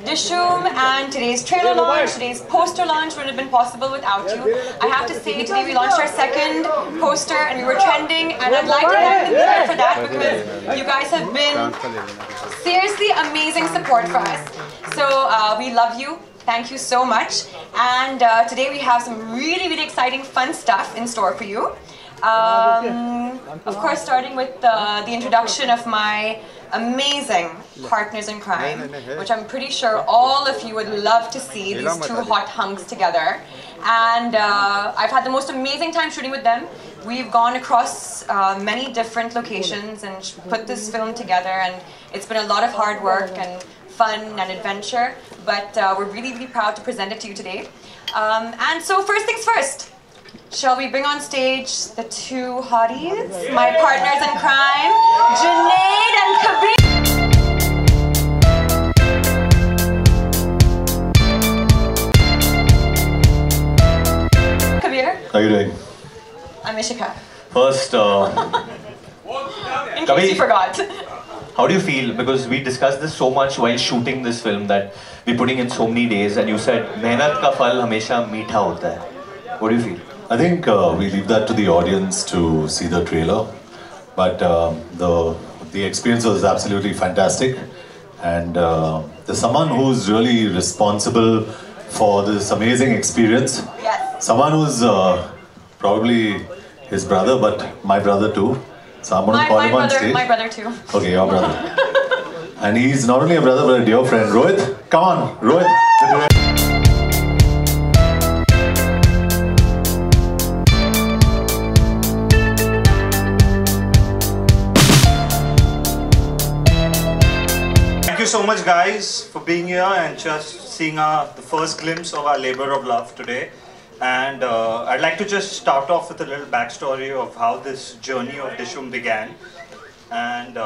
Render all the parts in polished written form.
Dishoom and today's trailer launch, today's poster launch wouldn't have been possible without you. I have to say, today we launched our second poster and we were trending, and I'd like to thank the media for that because you guys have been seriously amazing support for us. So we love you. Thank you so much. And today we have some really exciting fun stuff in store for you. Of course, starting with the introduction of my amazing partners in crime, which I'm pretty sure all of you would love to see, these two hot hunks together. And I've had the most amazing time shooting with them. We've gone across many different locations and put this film together, and it's been a lot of hard work and fun and adventure, but we're really proud to present it to you today. And so first things first, shall we bring on stage the two hotties, my partners in crime, Junaid and Kabir? Kabir? How are you doing? I'm Ishika. First, in case you forgot. How do you feel? Because we discussed this so much while shooting this film that we're putting in so many days, and you said, "Mehnat ka phal hamesha meetha hota hai." What do you feel? I think we leave that to the audience to see the trailer, but the experience was absolutely fantastic, and there's someone who's really responsible for this amazing experience. Yes. Someone who's probably his brother, but my brother too. So I'm going to call him on stage. My brother too. Okay, your brother. And he's not only a brother but a dear friend. Rohit, come on, Rohit. Thank you so much, guys, for being here and just seeing the first glimpse of our labor of love today. And I'd like to just start off with a little backstory of how this journey of Dishoom began. And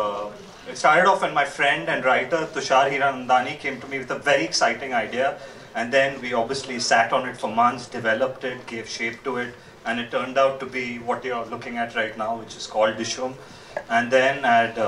it started off when my friend and writer Tushar Hiranandani came to me with a very exciting idea. And then we obviously sat on it for months, developed it, gave shape to it. And it turned out to be what you're looking at right now, which is called Dishoom. And then I'd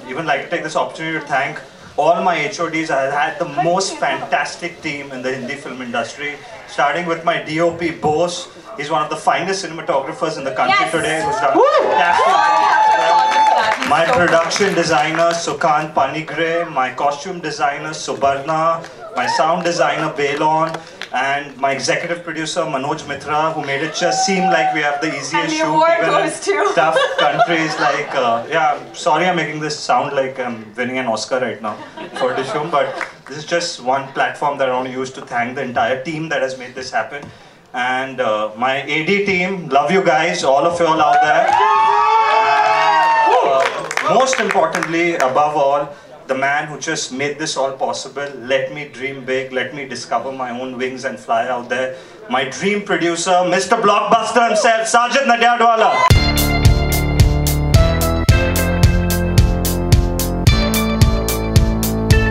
even like to take this opportunity to thank all my HODs. I had the most fantastic team in the Hindi film industry, starting with my DOP Bose. He's one of the finest cinematographers in the country today, who's done fantastic work. My production designer Sukant Panigre, my costume designer Subarna, my sound designer Belon, and my executive producer Manoj Mitra, who made it just seem like we have the easiest shoot even in tough countries like, yeah, sorry I'm making this sound like I'm winning an Oscar right now for Dishoom, but this is just one platform that I want to use to thank the entire team that has made this happen. And my AD team, love you guys, all of you all out there. And, most importantly, above all, the man who just made this all possible, let me dream big, let me discover my own wings and fly out there. My dream producer, Mr. Blockbuster himself, Sajid Nadyadwala.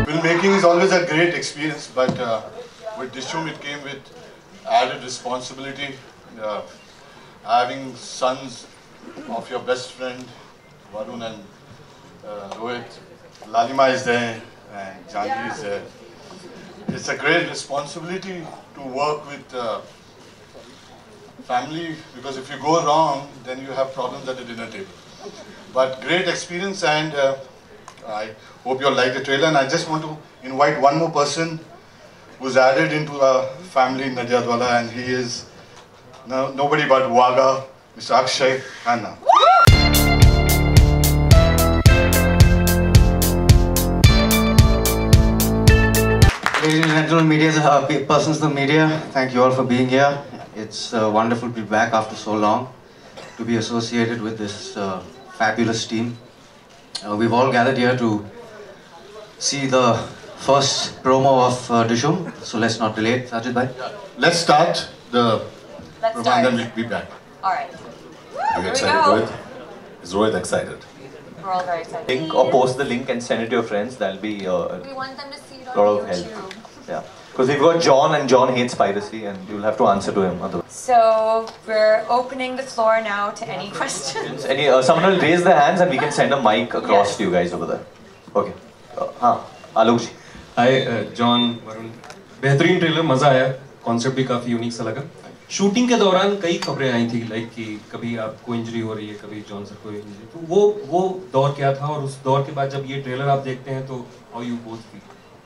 Filmmaking is always a great experience, but with Dishoom it came with added responsibility. Having sons of your best friend, Varun and Rohit. Lalima is there and Jangi is there. It's a great responsibility to work with family, because if you go wrong, then you have problems at the dinner table. But great experience, and I hope you'll like the trailer. And I just want to invite one more person who's added into our family in Nadyadwala, and he is nobody but Waga, Mr. Akshay Khanna. Ladies and gentlemen, media, persons of the media, thank you all for being here. It's wonderful to be back after so long, to be associated with this fabulous team. We've all gathered here to see the first promo of Dishoom, so let's not delay it. Sajid bhai? Let's start the promo and then we'll be back. Alright. Are you excited, Rohit? Is Rohit excited? We're all very excited. Link or post the link and send it to your friends. That'll be We want them to see it on lot of YouTube. help. Yeah, because we've got John, and John hates piracy, and you'll have to answer to him otherwise. So we're opening the floor now to any questions. Someone will raise their hands, and we can send a mic across to you guys over there. Okay. Alok ji. Hi John Varun, बेहतरीन trailer, मजा आया, concept भी काफी unique सा लगा। Shooting के दौरान कई खबरें आई थी लाइक कि कभी आपको इंजरी हो रही है, कभी जॉन सर को इंजरी, तो वो दौर क्या था और उस दौर के बाद जब ये ट्रेलर आप देखते हैं तो हाउ यू बोथ फील?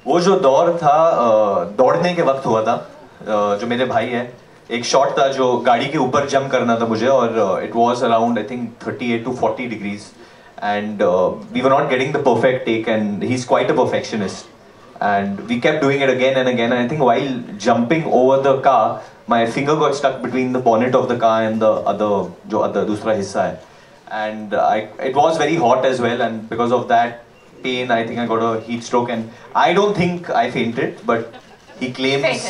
वो जो दौर था दौड़ने के वक्त हुआ था, जो मेरे भाई है, एक शॉट था जो गाड़ी के ऊपर जंप करना था मुझे, और it was around I think 38 to 40 degrees and we were not getting the perfect take, and he's quite a perfectionist and we kept doing it again and again, and I think while jumping over the car my finger got stuck between the bonnet of the car and the other दूसरा हिस्सा है, and it was very hot as well, and because of that pain I think I got a heat stroke, and I don't think I fainted, but he claims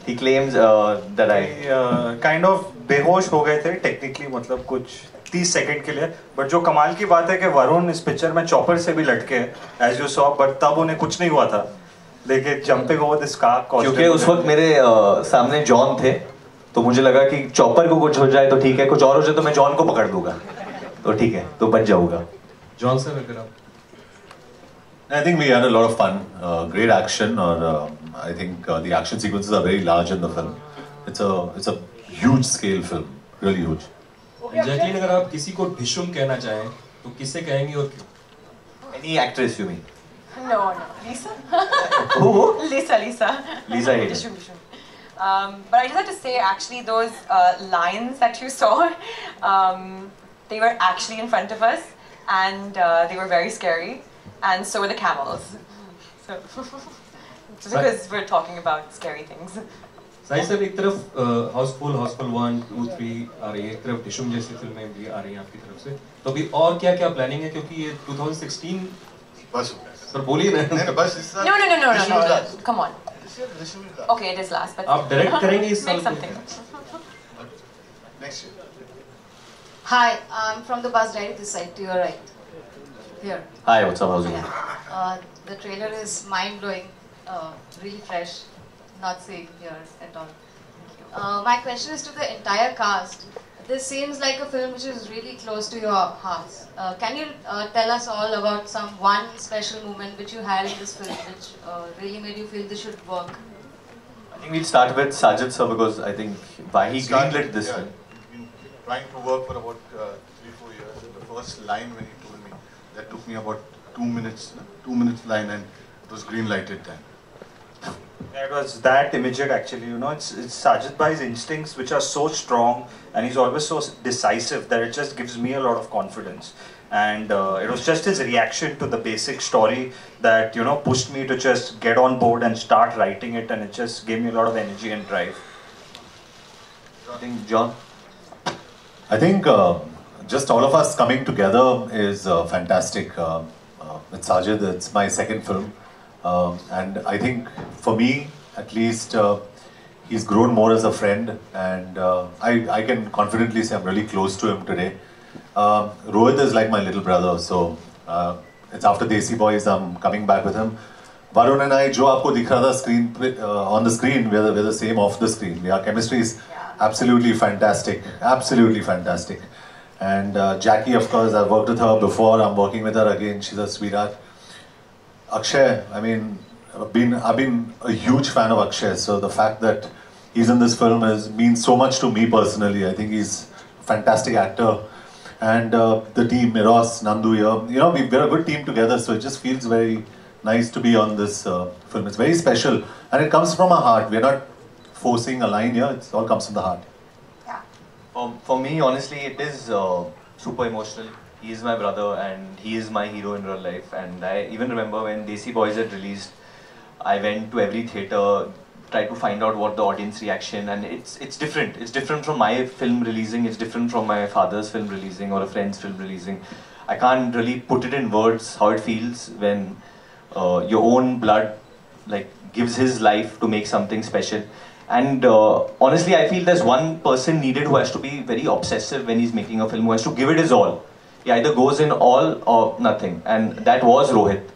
he claims that I kind of बेहोश हो गए थे technically, मतलब कुछ 30 second के लिए, but जो कमाल की बात है कि वरुण इस पिक्चर में चॉपर से भी लटके एज यू सॉ, बट तब उन्हें कुछ नहीं हुआ था, लेकिन जंपिंग ओवर दिस कार क्योंकि उस वक्त मेरे सामने जॉन थे, तो मुझे लगा कि चॉपर को कुछ हो जाए तो ठीक है, कुछ और हो जाए तो मैं जॉन को पकड़ लूंगा, तो ठीक है, तो बच जाऊंगा। जॉन सर अगर आप I think we had a lot of fun, great action, or I think the action sequences are very large in the film. It's a huge scale film, really huge. Jacqueline, अगर आप किसी को डिशूम कहना चाहें तो किससे कहेंगी और क्यों? Any actress you mean? No, Lisa. Who? Lisa. Lisa Hayden. Dishoom. But I just have to say, actually, those lines that you saw, they were actually in front of us, and they were very scary. And so were the camels. So, just because we're talking about scary things. Sai sir, एक तरफ हाउसफुल 1, 2, 3 आ रही है, एक तरफ डिशूम जैसी फिल्में भी आ रही हैं आपकी तरफ से, तो अभी और क्या प्लानिंग है, क्योंकि ये 2016 बस सर बोलिए ना। नहीं बस No. Come on. Okay, it is last, but आप डायरेक्ट करेंगे इस साल? make something. next year. Hi, I'm from the bus diary this side to your right. Here. Hi, what's up? How's it going? Yeah. The trailer is mind-blowing, really fresh, not seeing here at all. My question is to the entire cast. This seems like a film which is really close to your hearts. Can you tell us all about one special moment which you had in this film which really made you feel this should work? I think we'll start with Sajid sir, because I think why he greenlit this film. We've been trying to work for about 3-4 years. The first line when he told me, that took me about 2 minutes. 2 minutes line, and it was green lighted then. It was that immediate actually, you know, it's Sajid Bhai's instincts which are so strong, and he's always so decisive that it just gives me a lot of confidence. And it was just his reaction to the basic story that, you know, pushed me to just get on board and start writing it, and it just gave me a lot of energy and drive. I think John? I think just all of us coming together is fantastic. With Sajid, it's my second film. And I think for me, at least, he's grown more as a friend, and I can confidently say I'm really close to him today. Rohit is like my little brother, so it's after Desi Boys I'm coming back with him. Varun and I, jo aapko dikh raha tha on the screen, we're the same off the screen. Our chemistry is absolutely fantastic, absolutely fantastic. And Jackie, of course, I've worked with her before. I'm working with her again. She's a sweetheart. Akshay, I mean, I've been a huge fan of Akshay. So the fact that he's in this film means so much to me personally. I think he's a fantastic actor. And the team, Eros, Nandu here, you know, we're a good team together. So it just feels very nice to be on this film. It's very special, and it comes from our heart. We're not forcing a line here. It all comes from the heart. For me, honestly, it is super emotional. He is my brother, and he is my hero in real life. And I even remember when Desi Boys had released, I went to every theatre, tried to find out what the audience reaction, and it's different. It's different from my film releasing. It's different from my father's film releasing or a friend's film releasing. I can't really put it in words how it feels when your own blood gives his life to make something special. And honestly, I feel there's one person needed who has to be very obsessive when he's making a film, who has to give it his all. He either goes in all or nothing, and that was Rohit.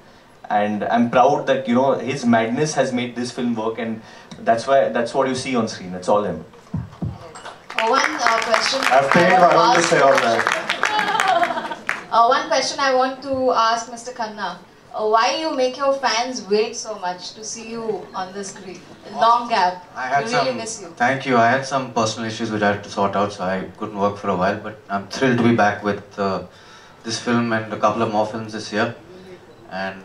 And I'm proud that, you know, his madness has made this film work, and that's what you see on screen. It's all him. One question. I've paid Varun to say all that. One question I want to ask Mr. Khanna. why you make your fans wait so much to see you on the screen? Long gap. We really miss you. Thank you. I had some personal issues which I had to sort out, so I couldn't work for a while. But I'm thrilled to be back with this film and a couple of more films this year. And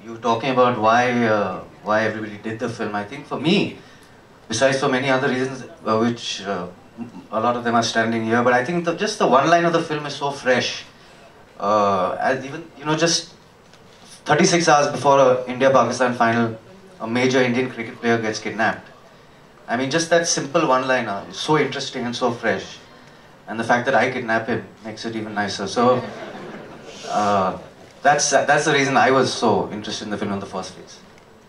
you were talking about why everybody did the film. I think for me, besides for many other reasons, which a lot of them are standing here, but I think just the one line of the film is so fresh. As even, you know, just 36 hours before a India-Pakistan final, a major Indian cricket player gets kidnapped. I mean, just that simple one-liner is so interesting and so fresh. And the fact that I kidnap him makes it even nicer. So, that's the reason I was so interested in the film in the first place.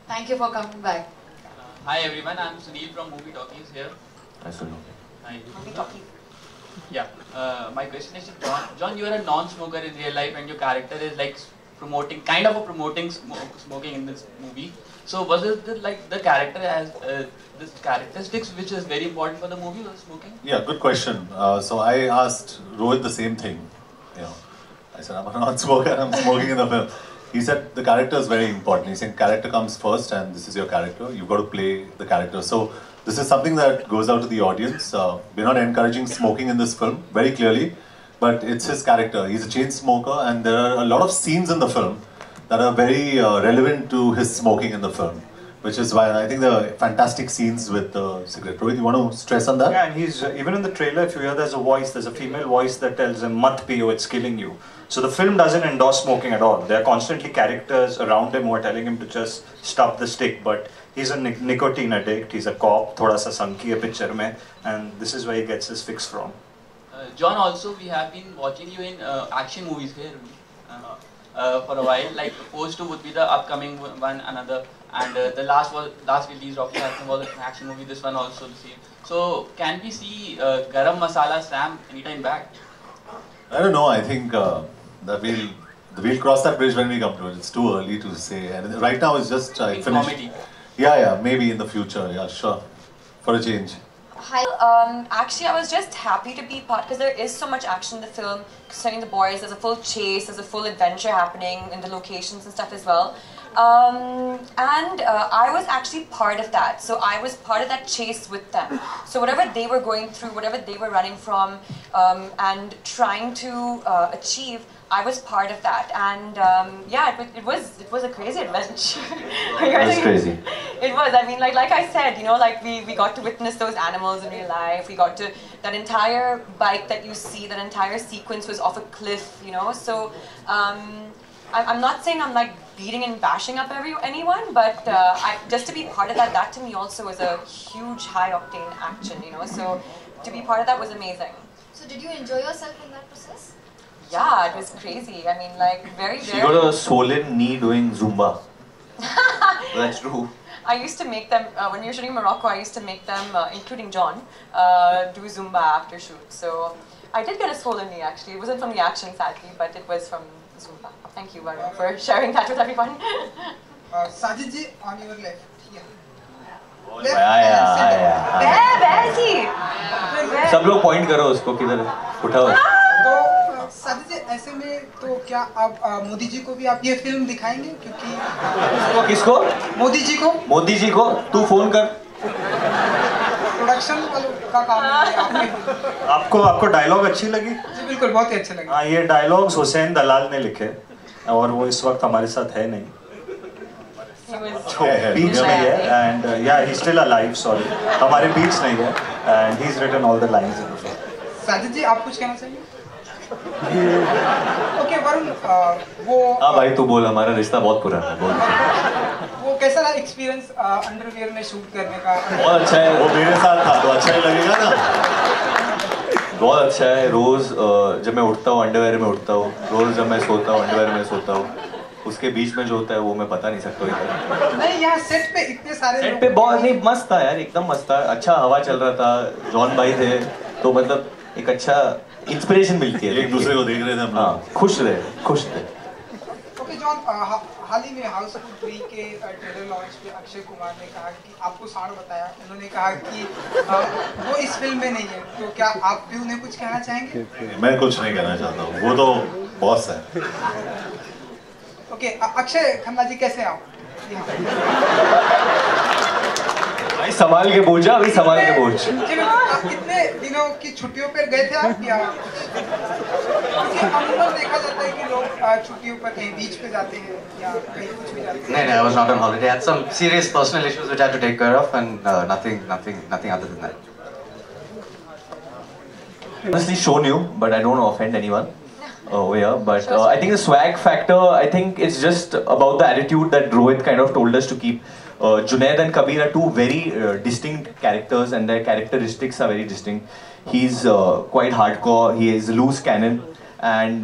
Thank you for coming back. Hi everyone, I'm Sunil from Movie Talkies here. Hi, Sunil. Hi. Movie Talkies. Yeah, my question is to John. John, you are a non-smoker in real life and your character is like promoting smoking in this movie. So was it like the character has this characteristics which is very important for the movie, was smoking? Yeah, good question. So I asked Rohit the same thing. You know, I said, I'm a non-smoker and I'm smoking in the film. He said the character is very important. He said character comes first and this is your character. You've got to play the character. So this is something that goes out to the audience. We're not encouraging smoking in this film, very clearly. But it's his character. He's a chain smoker and there are a lot of scenes in the film that are very relevant to his smoking in the film. Which is why I think the fantastic scenes with the cigarette. Rohit, you want to stress on that? Yeah, and he's, even in the trailer, if you hear there's a female voice that tells him, "Mat piyo, it's killing you." So the film doesn't endorse smoking at all. There are constantly characters around him who are telling him to just stop the stick, but he's a nicotine addict, he's a cop, thoda sa sanki hai picture mein, and this is where he gets his fix from. John, also we have been watching you in action movies here for a while. Like Post 2 would be the upcoming one, another, and the last release Rocky Harrison was an action movie. This one also the same. So can we see Garam Masala Sam anytime back? I don't know. I think that we'll cross that bridge when we come to it. It's too early to say. And right now it's just finished. Comedy. Yeah, maybe in the future. Yeah, sure, for a change. Hi. Actually, I was just happy to be part because there is so much action in the film. Concerning the boys, there's a full chase, there's a full adventure happening in the locations and stuff as well. I was actually part of that. So I was part of that chase with them. So whatever they were going through, whatever they were running from, and trying to achieve, I was part of that. And yeah, it was a crazy adventure. It was crazy. It was. I mean, like I said, you know, like we got to witness those animals in real life. We got to, that entire bike that you see, that entire sequence was off a cliff, you know. So I'm not saying I'm like beating and bashing up anyone, but just to be part of that to me also was a huge high-octane action, you know. So to be part of that was amazing. So did you enjoy yourself in that process? Yeah, it was crazy. I mean, like very. She got a swollen knee doing Zumba. That's true. I used to make them, when we were shooting in Morocco, I used to make them, including John, do Zumba after shoot. So I did get a swollen knee actually. It wasn't from the action sadly, but it was from Zumba. Thank you, Varun, for sharing that with everyone. Sajid ji, on your left. सब लोग point करो उसको किधर उठाओ. तो साजिद जी ऐसे में तो क्या आप मोदी जी को भी आप ये फिल्म दिखाएंगे क्योंकि किसको? मोदी जी को तू फोन कर. प्रोडक्शन का काम है आपको डायलॉग अच्छी लगी? जी बिल्कुल, बहुत ही अच्छे लगे. हाँ, ये डायलॉग्स हुसैन दलाल ने लिखे और वो इस वक्त हमारे साथ है नहीं. बीच में है and yeah, he's still alive. Sorry, हमारे बीच नहीं है and he's written all the lines in the film. Sajid जी, आप कुछ कहना चाहिए? ओके वरुण, वो हाँ भाई तू बोल, हमारा रिश्ता बहुत पुराना है. बोल. वो कैसा रहा एक्सपीरियंस अंडरवियर में शूट करने का? बहुत अच्छा है. वो मेरे साथ था तो अच्छा ही लगेगा ना. बहुत अच्छा है. रोज जब मैं उठता हूँ अंडरवेयर में उठता हूँ, रोज जब मैं सोता हूँ अंडरवेयर में सोता हूँ. उसके बीच में जो होता है वो मैं बता नहीं सकता इधर. नहीं, यहाँ सेट पे इतने सारे सेट पे बहुत नहीं, मस्त था यार, एकदम मस्त था. अच्छा हवा चल रहा था, जॉन भाई थे, तो मतलब एक अच्छा इंस्पिरेशन मिलती है. एक दूसरे को देख रहे थे हम. हाँ, खुश थे. ओके जॉन, हाल ही में हाउसफुल 3 के ट्रेलर लॉन्च पे अक्षय कुमार ने कहा कि आपको साड़ बताया, उन्होंने कहा कि वो इस फिल्म में नहीं है. तो क्या आप भी उन्हें कुछ कहना चाहेंगे? मैं कुछ नहीं कहना चाहता हूँ, वो तो बॉस है. ओके, अक्षय खन्ना जी कैसे हैं आप? भाई संभाल के बोझ जा, अभी संभाल के बोझ। कितने दिनों की छुट्टियों पर गए थे आप या? क्योंकि अमूमन देखा जाता है कि लोग छुट्टियों पर कहीं बीच पे जाते हैं या कहीं कुछ भी जाते हैं। No, I was not on holiday. I had some serious personal issues which I had to take care of, and nothing other than that. Honestly, shown you, but I don't want to offend anyone over here. But I think the swag factor, I think it's just about the attitude that Rohit kind of told us to keep. Junaid and Kabir are two very distinct characters, and their characteristics are very distinct. He's quite hardcore, he is a loose cannon, and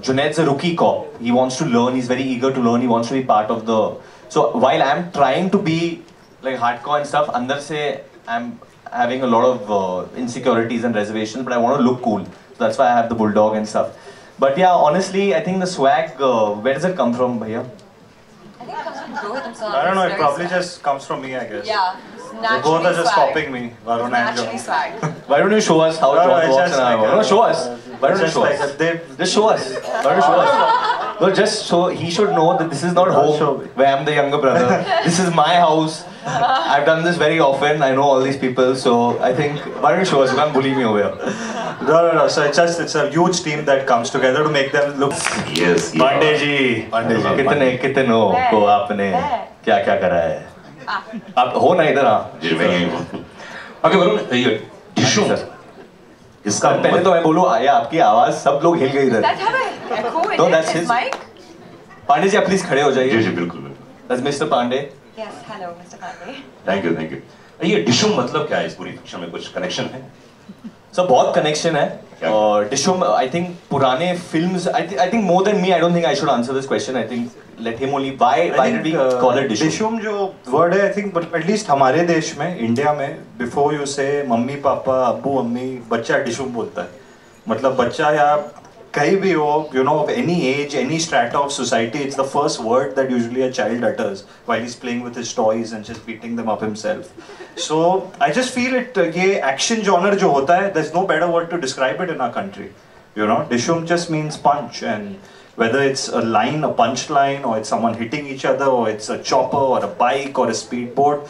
Junaid's a rookie cop. He wants to learn, he's very eager to learn, he wants to be part of the... So while I'm trying to be like hardcore and stuff, andar se I'm having a lot of insecurities and reservations, but I want to look cool. So that's why I have the bulldog and stuff. But yeah, honestly, I think the swag, where does it come from, bhaiya? I think it comes from Rohit himself. I don't know, He's it very probably swag. just comes from me, I guess. Yeah, They both are just copying me, Varun and Naturally John. swag. Why don't you show us how No, John it's walks just in our like house? No, show us. Why don't you just show like us? Just show us. Why don't you show us? No, just so he should know that this is not home where I'm the younger brother. This is my house. I've done this very often. I know all these people, so I think why don't you show us? You can't bully me over here. No. So it's a huge team that comes together to make them look. Yes. Pandey ji, कितने को आपने क्या क्या करा है? आप हो ना इधर? हाँ जी मैं यही हूँ। Okay, वरुण, ये Dishoom सर, इसका पहले तो मैं बोलूँ आया आपकी आवाज सब लोग हिल गए इधर। That have an echo in No, it. that's His his. mic. Pandey ji आप प्लीज खड़े हो जाइए। जी बिल्कुल। That's Mr. Pandey. Yes, hello, Mr. Pandey. Thank you. ये Dishoom मतलब क्या है? इस पूरी पिक्चर में कुछ कनेक्शन है? So बहुत कनेक्शन है और Dishoom I think पुराने films I think more than me I don't think I should answer this question. I think let him only why did we call it Dishoom? Dishoom जो word है I think but at least हमारे देश में India में before you say mummy papa अब्बू अम्मी बच्चा Dishoom बोलता है. मतलब बच्चा या कहीं भी हो, you know, of any age, any strata of society, it's the first word that usually a child utters while he's playing with his toys and just beating them up himself. So I just feel it, ये action genre जो होता है, there's no better word to describe it in our country. You know, Dishoom just means punch, and whether it's a line, a punch line, or it's someone hitting each other, or it's a chopper, or a bike, or a speedboat,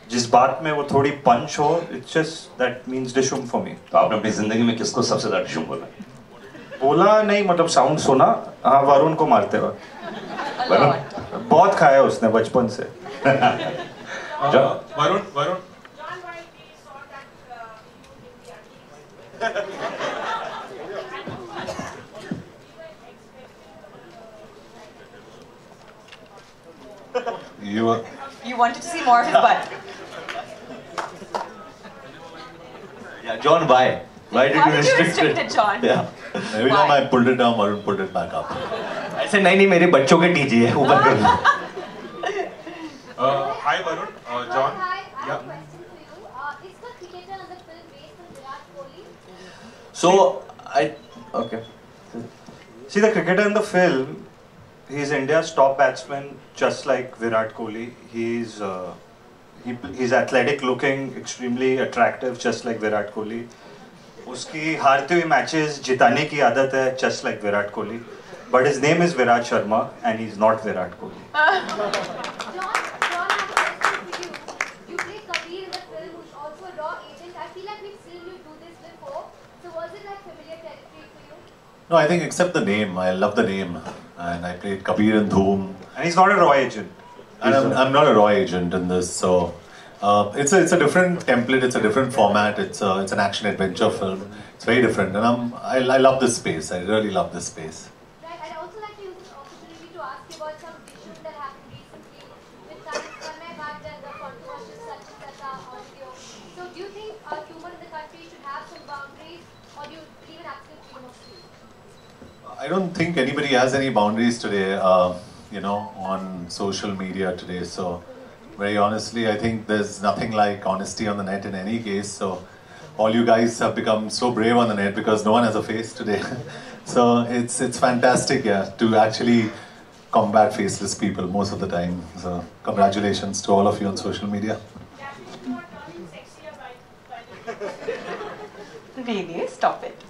जिस बात में वो थोड़ी punch हो, it's just that means Dishoom for me. तो आपने अपनी जिंदगी में किसको सबसे ज़्यादा Dishoom बोला? बोला नहीं मतलब साउंड सुना, हाँ वरुण को मारते हुए। बहुत खाया उसने बचपन से। Varun You wanted to see more of his butt. Yeah, John, why? Why did you restrict it, John? Yeah. Every time I pulled it down, Varun pulled it back up. ऐसे नहीं मेरे बच्चों के टीजी है ऊपर कर लो. Hi Varun, John. Hi, I have a question for you. Is the cricketer in the film based on Virat Kohli? So okay. See the cricketer in the film, he's India's top batsman, just like Virat Kohli. He's athletic looking, extremely attractive, just like Virat Kohli. उसकी हारते हुए matches जिताने की आदत है, just like Virat Kohli. But his name is Virat Sharma and he's not Virat Kohli. John, I have a question for you. You play Kabir in the film, who's also a raw agent. I feel like we've seen you do this before. So was it like familiar territory for you? No, I think except the name. I love the name, and I played Kabir in Dhoom. And he's not a raw agent. And I'm not a raw agent in this, so it's a different template. It's a different format. It's an action adventure film. It's very different, and I love this space. I really love this space. Right. I'd also like to use this opportunity to ask you about some issues that happened recently with Fernandez and the controversial Sata audio. So do you think humor in the country should have some boundaries, or do you believe in absolute freedom of speech? I don't think anybody has any boundaries today, you know, on social media today. So, very honestly, I think there's nothing like honesty on the net in any case. So, all you guys have become so brave on the net because no one has a face today. So, it's fantastic, yeah, to actually combat faceless people most of the time. So, congratulations to all of you on social media. Really? Stop it.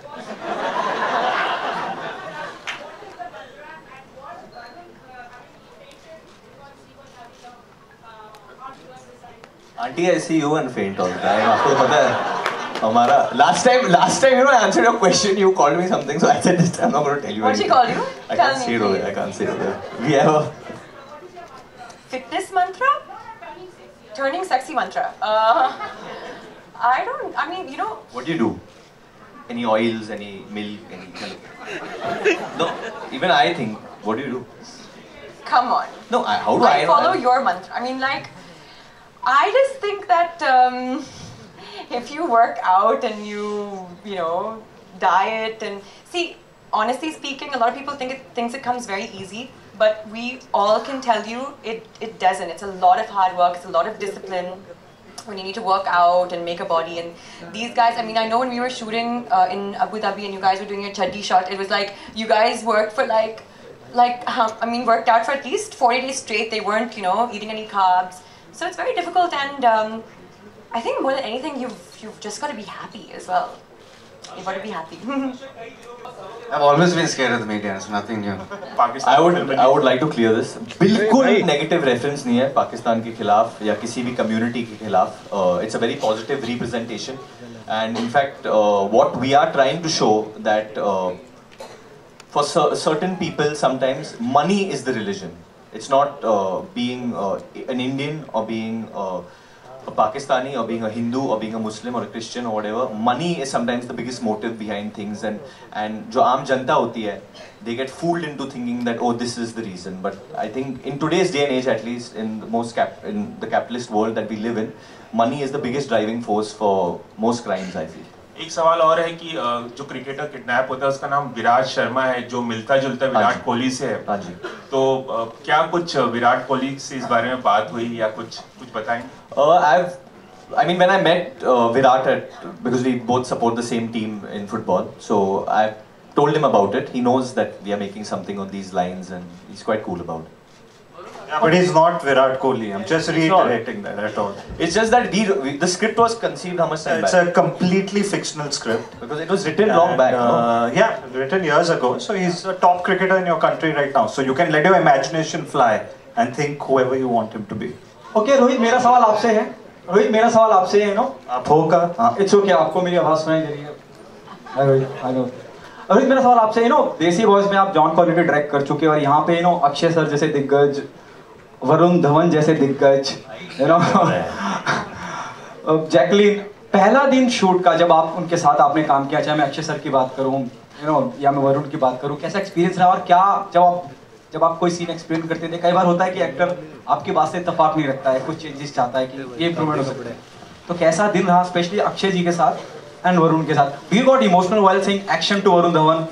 Auntie, I see you and faint all the time. आपको पता है हमारा last time I answered your question. You called me something, so I said this time I'm not going to tell you. What did she call you? I can't say it over there. I can't say it over there. We have a fitness mantra. Turning sexy mantra. I mean, you know. What do you do? Any oils, any milk, any milk? No, even I think, what do you do? Come on. No, how do I follow your mantra? I mean, like, I just think that if you work out and you know, diet and see, honestly speaking, a lot of people thinks it comes very easy, but we all can tell you it doesn't. It's a lot of hard work. It's a lot of discipline. When you need to work out and make a body, and these guys, I mean, I know when we were shooting in Abu Dhabi and you guys were doing your chaddi shot, it was like you guys worked for worked out for at least 40 days straight. They weren't, you know, eating any carbs. So it's very difficult, and I think more than anything, you've just got to be happy as well. You've got to be happy. I've always been scared of the media. It's nothing new. I would like to clear this. बिल्कुल negative reference नहीं है पाकिस्तान के खिलाफ या किसी भी community के खिलाफ. It's a very positive representation, and in fact, what we are trying to show that for certain people sometimes money is the religion. It's not being an Indian or being a Pakistani or being a Hindu or being a Muslim or a Christian or whatever. Money is sometimes the biggest motive behind things, and जो आम जनता होती है, they get fooled into thinking that this is the reason. But I think in today's day and age, at least in the capitalist world that we live in, money is the biggest driving force for most crimes, I feel. एक सवाल और है कि जो cricketer kidnap होता है उसका नाम विराट शर्मा है, जो मिलता जुलता विराट कोहली से है. हाँ जी. तो क्या कुछ विराट कोहली से इस बारे में बात हुई या कुछ बताएं? I mean, when I met Virat because we both support the same team in football, so I told him about it. He knows that we are making something on these lines, and he's quite cool about it. Yeah, but he's not Virat Kohli. I'm just reiterating that at all. It's just that the script was conceived how much time back? It's a completely fictional script. Because it was written long back, no? Yeah, written years ago. So he's a top cricketer in your country right now. So you can let your imagination fly and think whoever you want him to be. Okay, Rohit, मेरा सवाल आपसे है. रोहित, मेरा सवाल आपसे है, no? आप होगा? हाँ. It's okay, आपको मेरी आवाज सुनाई दे रही है. Hi Rohit, hello. रोहित, मेरा सवाल आपसे है, नो? देसी बॉयज में आप जॉन कॉलेटी डायरेक्ट कर चुके हैं और यहाँ पे, नो, अक्षय सर जैसे दिग्गज, वरुण धवन जैसे दिग्गज, यू नो, जैकलिन, पहला दिन शूट का जब आप उनके साथ आपने काम किया, चाहे मैं अक्षय सर की बात करूं, यू नो, या मैं वरुण की बात करूं, कैसा एक्सपीरियंस रहा? और क्या जब आप कोई सीन एक्सप्लेन करते थे, कई बार होता है कि एक्टर आपकी बात से इत्तेफाक नहीं रखता है, कुछ चेंजेस चाहता है कि ये इम्प्रूवमेंट हो सकता है, तो कैसा दिन रहा स्पेशली अक्षय जी के साथ एंड वरुण के साथ? Do you got emotional while saying action to Varun Dhawan?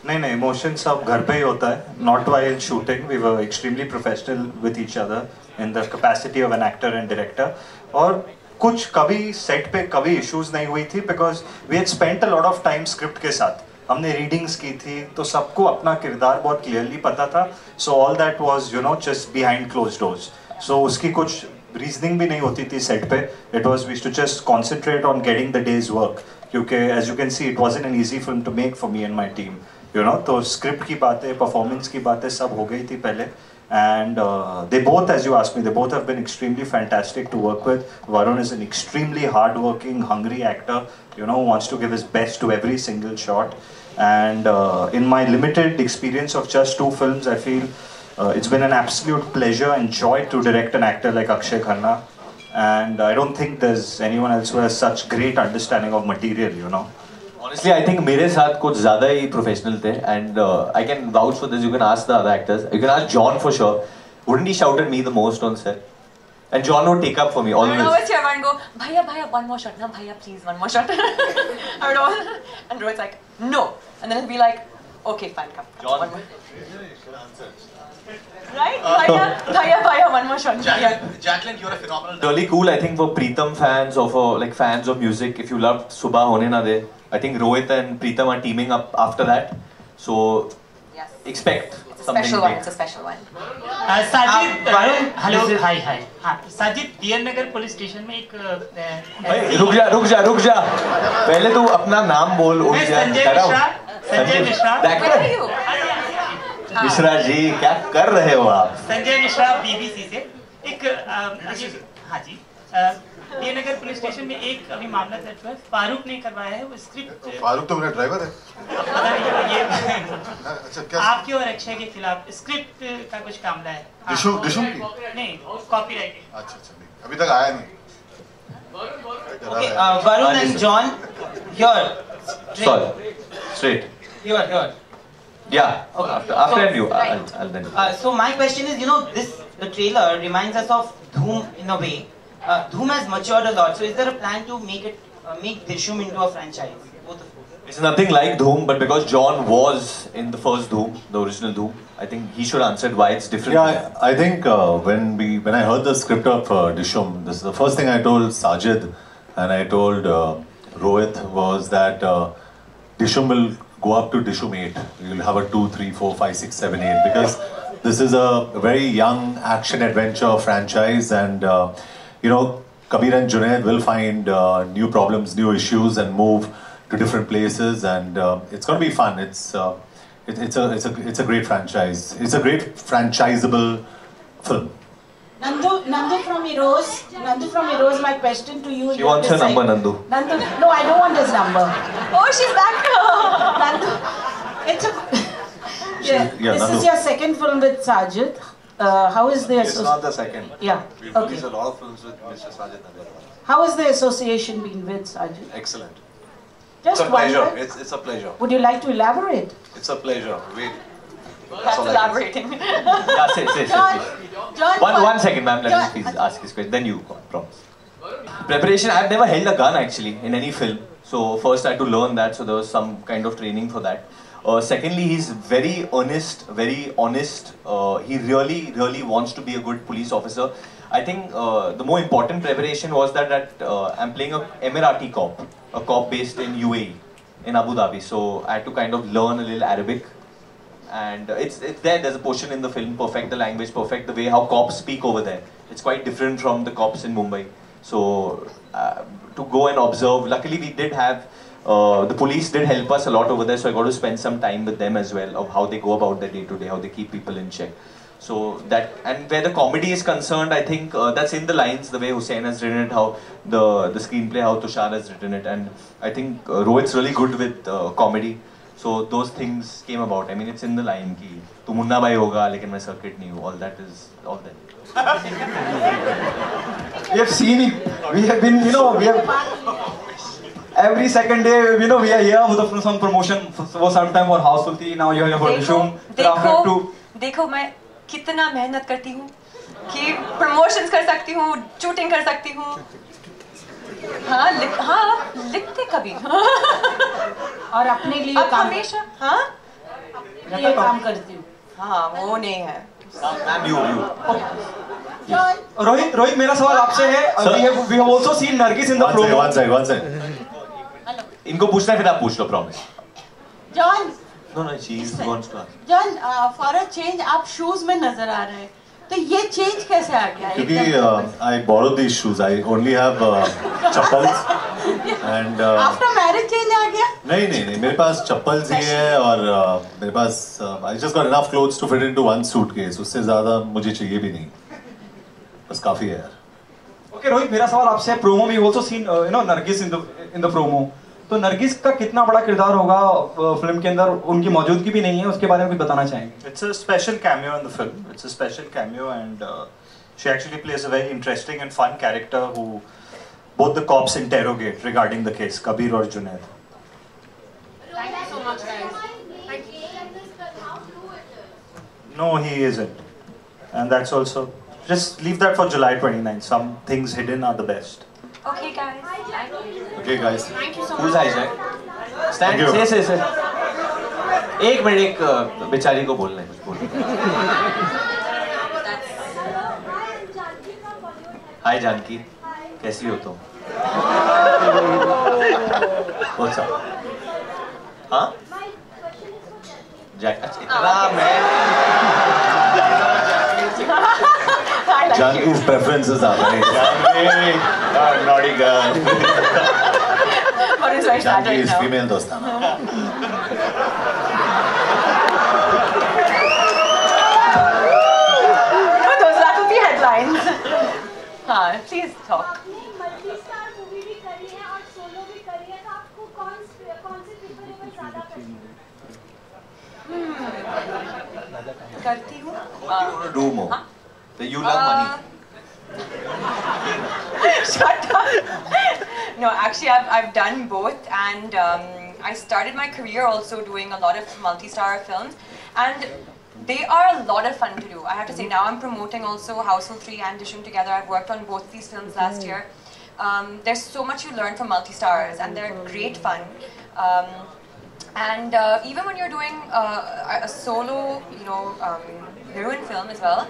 नहीं, इमोशन सब घर पे ही होता है. Not while shooting. We were extremely professional with each other in the capacity of an actor and director. और कुछ कभी सेट पे कभी इश्यूज नहीं हुई थी because we had spent a lot of time script के साथ. हमने रीडिंग्स की थी, तो सबको अपना किरदार बहुत क्लियरली पता था. So all that was, you know, just behind closed doors. So उसकी कुछ रीजनिंग भी नहीं होती थी सेट पे. It was we used to just concentrate on getting the day's work. क्योंकि as you can see, it wasn't an easy film to make for me and my team. You know, तो script की बातें, performance की बातें सब हो गई थी पहले. And they both, as you asked me, they both have been extremely fantastic to work with. Varun is an extremely hard-working, hungry actor, you know, who wants to give his best to every single shot. And in my limited experience of just 2 films, I feel it's been an absolute pleasure and joy to direct an actor like Akshay Khanna. And I don't think there's anyone else who has such great understanding of material, you know. Honestly, I think मेरे साथ कुछ ज़्यादा ही professional थे, and I can vouch for this. You can ask the other actors. You can ask John for sure. Wouldn't he shout at me the most on set? And John would take up for me always. I would always hear and go, "Bhaiya, one more shot, na bhaiya, please, one more shot." I would always, and Rohit's like, "No," and then he'd be like, "Okay, fine, come." John, one more. Right? Bhaiya, one more shot. Jacqueline, you're a phenomenal. Really cool, I think, for Preetham fans or for like fans of music. If you loved Subha Hone Na De, I think Rohit and Preetham are teaming up after that. So yes, expect something special one. big. It's a special one. Sajid, hello, hi. हाँ, Sajid DN Nagar police station में एक रुक जा. पहले तू अपना नाम बोल. संजय मिश्रा. मिश्रा जी, क्या कर रहे हो आप? संजय मिश्रा BBC से एक हाँ जी. नगर पुलिस स्टेशन में एक अभी मामला दर्ज हुआ है, फारूक ने करवाया है वो स्क्रिप्ट। फारूक तो मेरा ड्राइवर है। पता नहीं ये अच्छा क्या? आपके और अक्षय के खिलाफ स्क्रिप्ट का कुछ मामला है। डिशूम की? नहीं, कॉपीराइट। अच्छा नहीं, अभी तक आया नहीं। Okay, Varun and John, here. Straight. Here. Yeah. Okay. After you, I'll then. So my question is, the trailer reminds us of Dishoom in a way. Dishoom has matured a lot. So is there a plan to make Dishoom into a franchise? Both of you. It's nothing like Dishoom, but because John was in the first Dishoom, the original Dishoom, I think he should answer why it's different. Yeah, I think when I heard the script of Dishoom, this is the first thing I told Sajid and I told Rohit was that Dishoom will go up to Dishoom 8. You'll have a 2, 3, 4, 5, 6, 7, 8 because this is a very young action adventure franchise and Kabir and Junaid will find new problems, new issues and move to different places and it's going to be fun. It's a great franchise. It's a great franchisable film. Nandu from Heroes, my question to you. She wants her number, Nandu. Nandu, no, I don't want his number. Oh, she's back. Nandu, this Nandu. is your second film with Sajid. How is the It's not the second. Yeah. We've Okay. released a lot of films with Mr. Sajid Nagar. How has the association been with Sajid? Excellent. Just it's a pleasure. one word? It's a pleasure. Would you like to elaborate? It's a pleasure. That's elaborating. Yeah, say. John, One second, ma'am. Let me please ask his question. Then you promise. Preparation. I've never held a gun actually in any film. So first I had to learn that. So there was some kind of training for that. Secondly, he's very earnest, very honest. He really wants to be a good police officer. I think the more important preparation was that I'm playing an Emirati cop, a cop based in UAE, in Abu Dhabi. So I had to kind of learn a little Arabic. And it's there, there's a portion in the film, perfect the language, perfect the way how cops speak over there. It's quite different from the cops in Mumbai. So to go and observe, luckily we did have, the police did help us a lot over there, so I got to spend some time with them as well, of how they go about their day-to-day, how they keep people in check. So that, and where the comedy is concerned, I think that's in the lines, the way Hussain has written it, how the screenplay, how Tushar has written it, and I think Rohit's really good with comedy. So those things came about. I mean, it's in the line ki tu munna bhai hoga lekin main circuit nahi hu. All that is all that. We have seen it. We have been, every second day, we are here for some promotion for some time for House Sulti. Now you are here for Dishoom. देखो मैं कितना मेहनत करती हूँ कि promotions कर सकती हूँ, shooting कर सकती हूँ. हाँ लिखते कभी. और अपने लिए अब काम हमेशा ये काम करती हूँ. हाँ वो नहीं है. Ma'am, you. Rohit, मेरा सवाल आपसे है. We have also seen Nargis in the promo. One second. इनको पूछना है फिर आप पूछ लो, promise. John. No, she wants to ask. John, for a change, आप shoes में नजर आ रहे हैं. तो ये change कैसे आ गया? Because I borrowed these shoes. I only have chappals and. After marriage change आ गया? नहीं. मेरे पास chappals ही है और मेरे पास I just got enough clothes to fit into one suitcase. उससे ज़्यादा मुझे चाहिए भी नहीं. बस काफी है यार. Okay, Rohit, मेरा सवाल आपसे है. Promo में also seen Nargis in the promo. तो नरगिस का कितना बड़ा किरदार होगा फिल्म के अंदर? उनकी मौजूदगी भी नहीं है, उसके बारे में कुछ बताना चाहेंगे? It's a special cameo in the film. It's a special cameo and she actually plays a very interesting and fun character who both the cops interrogate regarding the case, Kabir or Junaid. Thank you so much, guys. No, he isn't. And that's also, just leave that for July 29th. Some things hidden are the best. Okay guys. Okay guys. Thank you so Who's much. Isaac? Stand. Say. एक minute एक बेचारी को बोलना है कुछ बोलना. Hi Janaki, कैसी हो तुम? What's up? हाँ? इतना मैं Janki's preferences are right. Janki, naughty girl. What is very sad Janki right is now? female dostana. That would be headlines. Please talk. करती हूँ. What do you want to do more? So you love money. Shut up. No, actually, I've done both, and I started my career also doing a lot of multi-star films, and they are a lot of fun to do. I have to say, now I'm promoting also Household 3 and Dishoom together. I've worked on both these films last year. There's so much you learn from multi-stars, and they're great fun. And even when you're doing a solo, heroine film as well,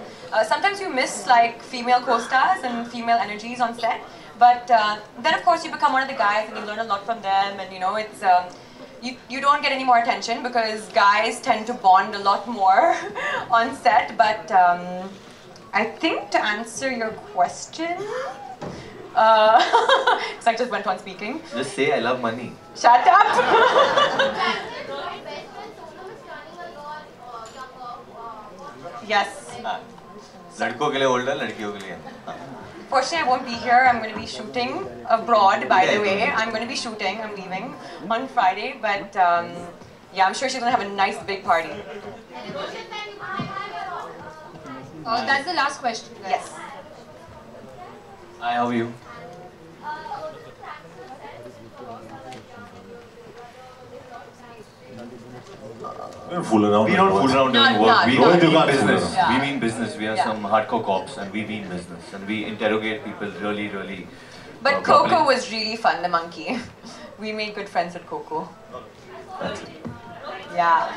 sometimes you miss like female co-stars and female energies on set. But then of course you become one of the guys and you learn a lot from them, and it's you don't get any more attention because guys tend to bond a lot more on set. But I think to answer your question, because I just went on speaking. Just say I love money. Shut up. Yes. लड़कों के लिए older, लड़कियों के लिए. Fortunately, I won't be here. I'm going to be shooting abroad, by the way. I'm going to be shooting. I'm leaving on Friday. But yeah, I'm sure she's going to have a nice big party. That's the last question. Yes. Hi, how are you? We don't fool around. We don't fool around doing work. We Rohit, you mean can't fool business. around. We mean business. We are some hardcore cops, and we mean business, and we interrogate people really, really. But Coco was really fun, the monkey. We made good friends with Coco. That's it. Yeah.